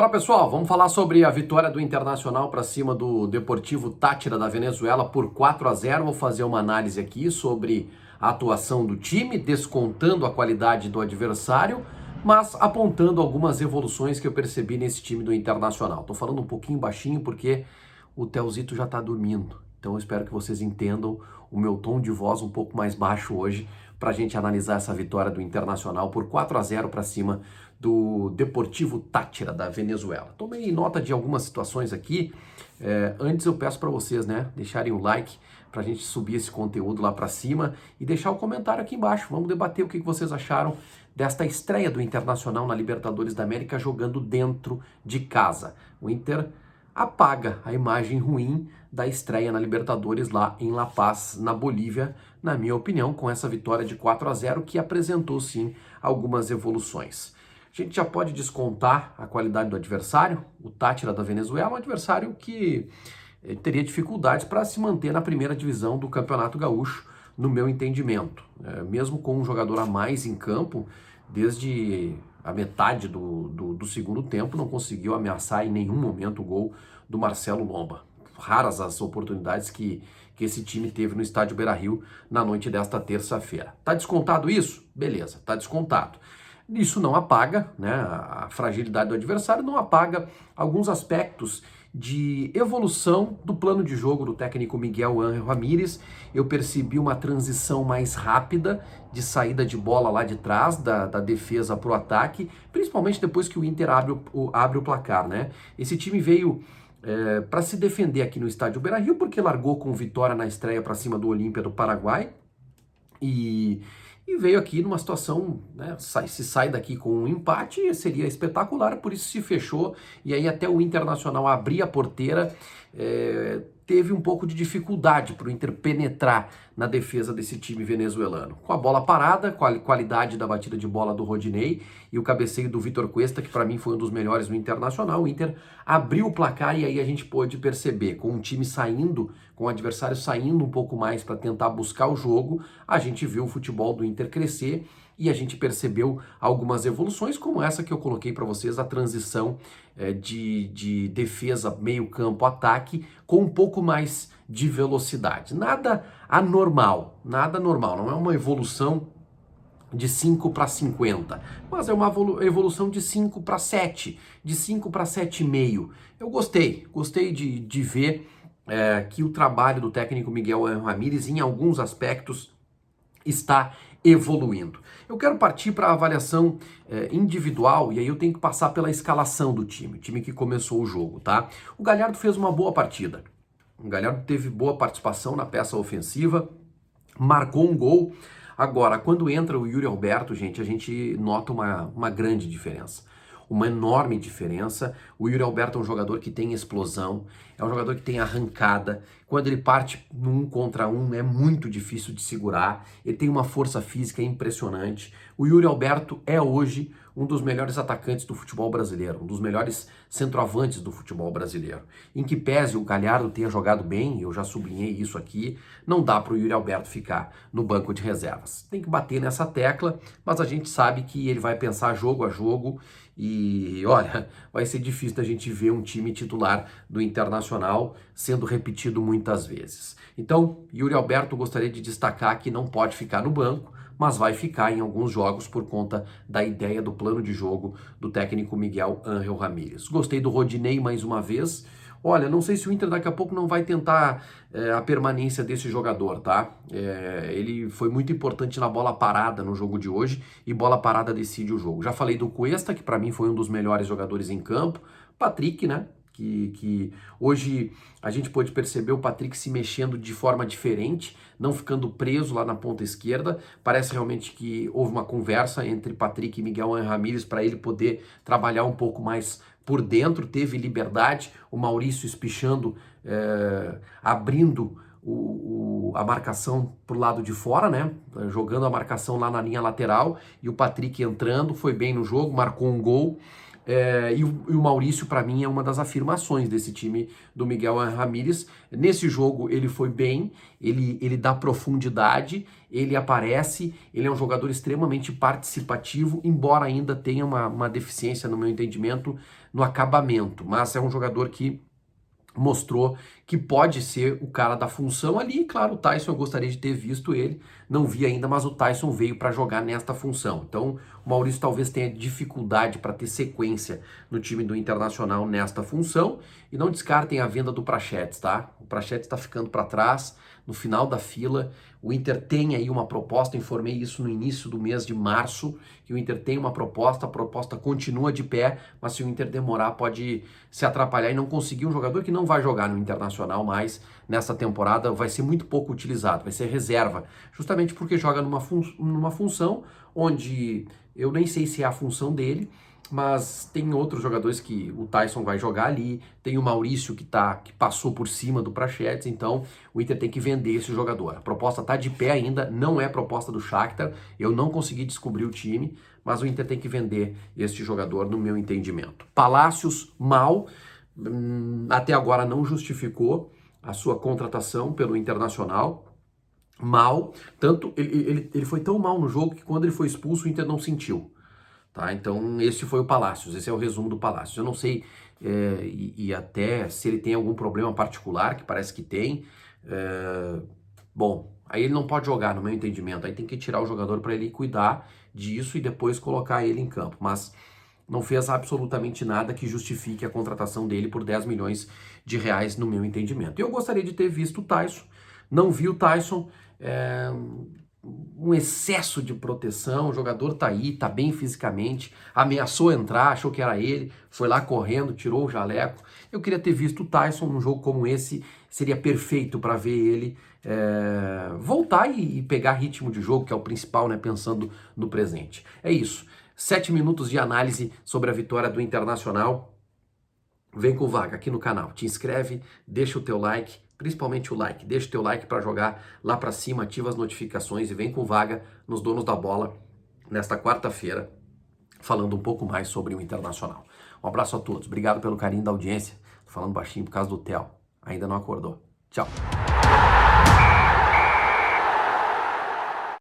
Fala pessoal, vamos falar sobre a vitória do Internacional para cima do Deportivo Táchira da Venezuela por 4-0. Vou fazer uma análise aqui sobre a atuação do time, descontando a qualidade do adversário, mas apontando algumas evoluções que eu percebi nesse time do Internacional. Tô falando um pouquinho baixinho porque o Telzito já tá dormindo, então eu espero que vocês entendam o meu tom de voz um pouco mais baixo hoje para a gente analisar essa vitória do Internacional por 4-0 para cima do Deportivo Táchira da Venezuela. Tomei nota de algumas situações aqui. Antes eu peço para vocês, né, deixarem o like para a gente subir esse conteúdo lá para cima e deixar o comentário aqui embaixo. Vamos debater o que vocês acharam desta estreia do Internacional na Libertadores da América jogando dentro de casa. O Inter apaga a imagem ruim da estreia na Libertadores lá em La Paz, na Bolívia, na minha opinião, com essa vitória de 4-0 que apresentou sim algumas evoluções. A gente já pode descontar a qualidade do adversário. O Táchira da Venezuela é um adversário que teria dificuldades para se manter na primeira divisão do Campeonato Gaúcho, no meu entendimento. Mesmo com um jogador a mais em campo, desde a metade do segundo tempo, não conseguiu ameaçar em nenhum momento o gol do Marcelo Lomba. Raras as oportunidades que esse time teve no estádio Beira-Rio na noite desta terça-feira. Tá descontado isso? Beleza, tá descontado. Isso não apaga, né, a fragilidade do adversário, não apaga alguns aspectos de evolução do plano de jogo do técnico Miguel Ángel Ramírez. Eu percebi uma transição mais rápida de saída de bola lá de trás, da defesa para o ataque, principalmente depois que o Inter abre o placar, né? Esse time veio para se defender aqui no estádio Beira-Rio, porque largou com vitória na estreia para cima do Olímpia do Paraguai, e veio aqui numa situação, né, se sai daqui com um empate seria espetacular, por isso se fechou, e aí até o Internacional abrir a porteira, teve um pouco de dificuldade para o Inter penetrar na defesa desse time venezuelano. Com a bola parada, com a qualidade da batida de bola do Rodinei e o cabeceio do Vitor Cuesta, que para mim foi um dos melhores no Internacional, o Inter abriu o placar e aí a gente pôde perceber, com o time saindo, com o adversário saindo um pouco mais para tentar buscar o jogo, a gente viu o futebol do Inter crescer e a gente percebeu algumas evoluções, como essa que eu coloquei para vocês, a transição de defesa, meio campo, ataque, com um pouco mais de velocidade. Nada anormal, nada normal, não é uma evolução de 5 para 50, mas é uma evolução de 5 para 7, de 5 para 7,5. Eu gostei de ver que o trabalho do técnico Miguel Ramírez, em alguns aspectos, está evoluindo. Eu quero partir para a avaliação individual, e aí eu tenho que passar pela escalação do time, o time que começou o jogo, tá? O Galhardo fez uma boa partida. O Galhardo teve boa participação na peça ofensiva, marcou um gol. Agora, quando entra o Yuri Alberto, gente, a gente nota uma grande diferença. Uma enorme diferença. O Yuri Alberto é um jogador que tem explosão, é um jogador que tem arrancada. Quando ele parte no 1 contra 1 é muito difícil de segurar. Ele tem uma força física impressionante. O Yuri Alberto é hoje um dos melhores atacantes do futebol brasileiro, um dos melhores centroavantes do futebol brasileiro. Em que pese o Galhardo tenha jogado bem, eu já sublinhei isso aqui, não dá para o Yuri Alberto ficar no banco de reservas. Tem que bater nessa tecla, mas a gente sabe que ele vai pensar jogo a jogo e, olha, vai ser difícil da gente ver um time titular do Internacional sendo repetido muitas vezes. Então, Yuri Alberto, gostaria de destacar que não pode ficar no banco, mas vai ficar em alguns jogos por conta da ideia do plano de jogo do técnico Miguel Ángel Ramírez. Gostei do Rodinei mais uma vez. Olha, não sei se o Inter daqui a pouco não vai tentar a permanência desse jogador, tá? Ele foi muito importante na bola parada no jogo de hoje e bola parada decide o jogo. Já falei do Cuesta, que para mim foi um dos melhores jogadores em campo. Patrick, né? Que hoje a gente pôde perceber o Patrick se mexendo de forma diferente, não ficando preso lá na ponta esquerda. Parece realmente que houve uma conversa entre Patrick e Miguel Ángel Ramírez para ele poder trabalhar um pouco mais por dentro, teve liberdade, o Maurício espichando, abrindo a marcação pro lado de fora, né? Jogando a marcação lá na linha lateral e o Patrick entrando, foi bem no jogo, marcou um gol. E o Maurício, para mim, é uma das afirmações desse time do Miguel Ramírez. Nesse jogo ele foi bem, ele dá profundidade, ele aparece, ele é um jogador extremamente participativo, embora ainda tenha uma deficiência, no meu entendimento, no acabamento. Mas é um jogador que mostrou que pode ser o cara da função ali. Claro, o Tyson, eu gostaria de ter visto ele, não vi ainda, mas o Tyson veio para jogar nesta função. Então, o Maurício talvez tenha dificuldade para ter sequência no time do Internacional nesta função. E não descartem a venda do Prachetes, tá? O Prachetes está ficando para trás, no final da fila. O Inter tem aí uma proposta, informei isso no início do mês de março, que o Inter tem uma proposta, a proposta continua de pé, mas se o Inter demorar pode se atrapalhar e não conseguir um jogador que não vai jogar no Internacional mais nessa temporada, vai ser muito pouco utilizado, vai ser reserva, justamente porque joga numa função onde eu nem sei se é a função dele, mas tem outros jogadores que o Tyson vai jogar ali, tem o Maurício que passou por cima do Prachetes, então o Inter tem que vender esse jogador. A proposta está de pé ainda, não é proposta do Shakhtar, eu não consegui descobrir o time, mas o Inter tem que vender este jogador no meu entendimento. Palácios, mal, até agora não justificou a sua contratação pelo Internacional, mal, tanto ele foi tão mal no jogo que quando ele foi expulso o Inter não sentiu. Tá? Então esse foi o Palácios, esse é o resumo do Palácios. Eu não sei e até se ele tem algum problema particular, que parece que tem. Bom, aí ele não pode jogar, no meu entendimento. Aí tem que tirar o jogador para ele cuidar disso e depois colocar ele em campo. Mas não fez absolutamente nada que justifique a contratação dele por 10 milhões de reais, no meu entendimento. Eu gostaria de ter visto o Tyson, não vi o Tyson. Um excesso de proteção, o jogador tá aí, tá bem fisicamente, ameaçou entrar, achou que era ele, foi lá correndo, tirou o jaleco. Eu queria ter visto o Tyson num jogo como esse, seria perfeito para ver ele voltar e pegar ritmo de jogo, que é o principal, né, pensando no presente. É isso, 7 minutos de análise sobre a vitória do Internacional. Vem com vaga aqui no canal, te inscreve, deixa o teu like, principalmente o like, deixa o teu like para jogar lá para cima, ativa as notificações e vem com vaga nos Donos da Bola nesta quarta-feira, falando um pouco mais sobre o Internacional. Um abraço a todos, obrigado pelo carinho da audiência, tô falando baixinho por causa do Theo, ainda não acordou. Tchau.